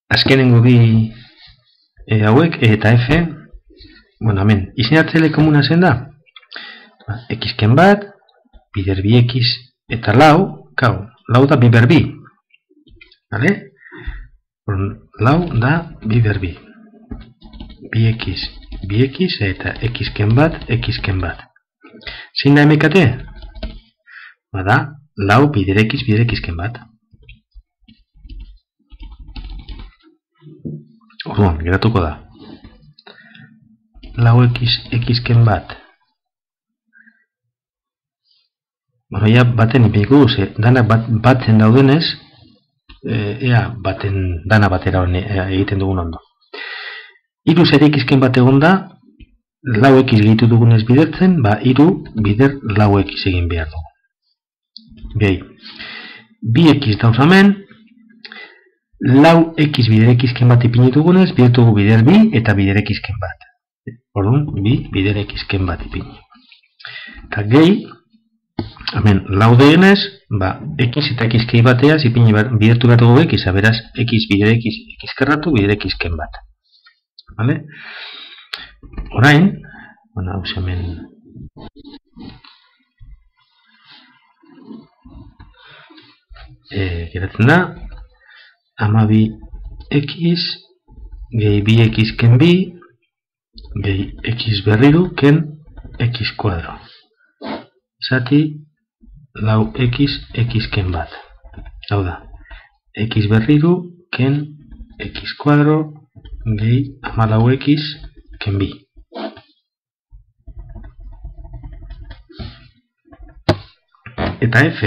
azkenengo bi hauek eta F, bueno, hemen, izendatzele komuna zen da, x-ken bat, bider bi x eta lau, lau da bi ber bi, vale? Lau da bi ber bi, bi x eta x-ken bat, zein da MKT? Bada, lau bider x-ken bat. Orduan, geratuko da. Lau x-ken bat. Bueno, ya baten ipiniko du, dana batzen daudenez, ea baten dana batera egiten dugun ondo. Iru zer x-ken bat egon da, lau x gehitu dugunez bidertzen, iru bider lau x egin behar dugu. Behai, bi x dauz hemen, lau x bider x-ken bat ipini dugunez, bidertugu bider bi eta bider x-ken bat. Orduan, bi bider x-ken bat ipini. Eta gehi, hemen, lau denez, x eta x-kei bateaz ipini bidertu behar dugu x, beraz, x bider x-kerratu bider x-ken bat. Vale? Orain, bueno, hau hemen geratzen da, amabi x gehi bi x-ken bi gehi x berriru ken x kuadro. Zati, lau x-ken bat. Hau da, x berriru ken x kuadro gehi amalau x-ken bi. Eta F,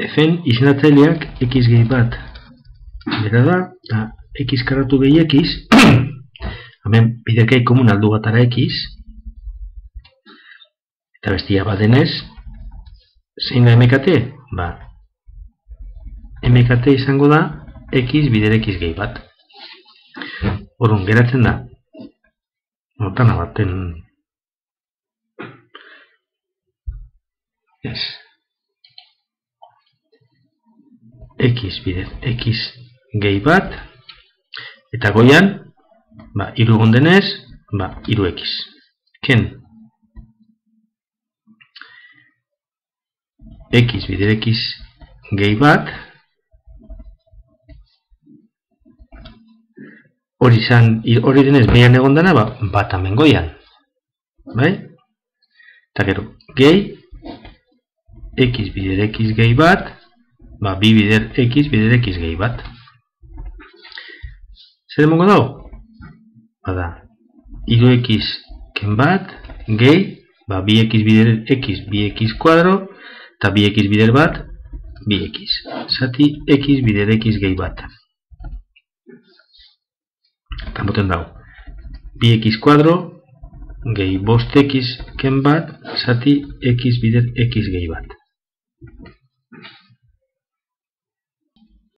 F-en izendatzaileak x gehi bat bera da, eta x karratu gehi x, hemen biderkei komun aldu batara x, eta bestia badenez, zein da MKT? MKT izango da x bider x gehi bat. Orduan, geratzen da, notana baten, x bider x gehi bat, eta goian, iru egon denez, iru x. Ken, x bider x gehi bat, hori denez behian egon dena, bat hemen goian. Bai? Eta gero, gehi, x bider x gehi bat, bi bider x gehi bat. Zer emongo dago? Bada, iru x-ken bat, gehi, bi x bider x, bi x kuadro, eta bi x bider bat, bi x. Zati, x bider x gehi bat. Eta moten dago, bi x kuadro, gehi bost x-ken bat, zati, x bider x gehi bat.